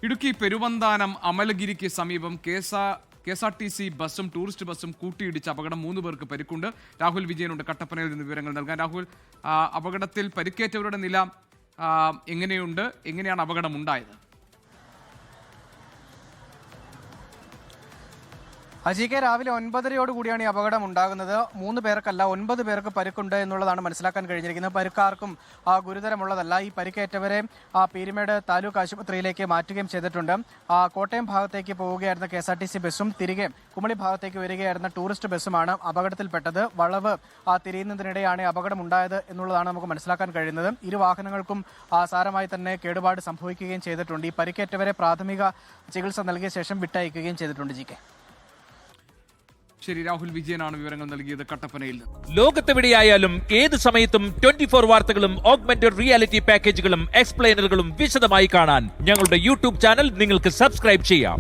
ഇടുക്കി പെരുവന്താനം അമലഗിരിക്ക് സമീപം KSRTC ബസ്സും tourist ബസ്സും കൂട്ടിയിടിച്ച് അപകടം 3 പേർക്ക് പരിക്കുണ്ട്. രാഹുൽ വിജയനുണ്ട് കട്ടപ്പനയിൽ നിന്ന് വിവരങ്ങൾ നൽകാൻ. രാഹുൽ, അപകടത്തിൽ പരിക്കേറ്റവരുടെ നില എങ്ങനെയാണ് അപകടം ഉണ്ടായത്? അജിക്ക് രാവിലെ 9:30 കൂടിയാണ് ഈ അപകടം ഉണ്ടാകുന്നത്. 3 പേർക്കല്ല 9 പേർക്ക് പരിക്കുണ്ട് എന്നുള്ളതാണ് മനസ്സിലാക്കാൻ കഴിഞ്ഞിരിക്കുന്നത്. പരിക്കാർക്കും ഗുരുതരമുള്ളതല്ല. ഈ പരിക്കേറ്റവരെ പീരുമേട് താലൂക്ക് ആശുപത്രിയിലേക്ക് മാറ്റുകയും ചെയ്തിട്ടുണ്ട്. കോട്ടയം ഭാഗത്തേക്ക് പോവുകയായിരുന്ന KSRTC ബസ്സും തിരികെ കുമളി ഭാഗത്തേക്ക് വരികയായിരുന്ന ടൂറിസ്റ്റ് ബസ്സുമാണ് അപകടത്തിൽപ്പെട്ടത്. വളവ് തിരിയുന്നതിനിടെയാണ് അപകടം ഉണ്ടായത് എന്നുള്ളതാണ് നമുക്ക് മനസ്സിലാക്കാൻ കഴിയുന്നത്. ഇരു വാഹനങ്ങൾക്കും സാരമായി തന്നെ കേടുപാട് സംഭവിക്കുകയും ചെയ്തിട്ടുണ്ട്. ഈ പരിക്കേറ്റവരെ പ്രാഥമിക ചികിത്സ നൽകിയ ശേഷം വിട്ടയക്കുകയും ചെയ്തിട്ടുണ്ട്. ജിക്കെ ശരി, രാഹുൽ വിജയനാണ് വിവരങ്ങൾ നൽകിയത് കട്ടപ്പനയിൽ. ലോകത്തെവിടെയായാലും ഏത് സമയത്തും 24 വാർത്തകളും ഓഗ്മെന്റഡ് റിയാലിറ്റി പാക്കേജുകളും എക്സ്പ്ലെയിനറുകളും വിശദമായി കാണാൻ ഞങ്ങളുടെ യൂട്യൂബ് ചാനൽ നിങ്ങൾക്ക് സബ്സ്ക്രൈബ് ചെയ്യാം.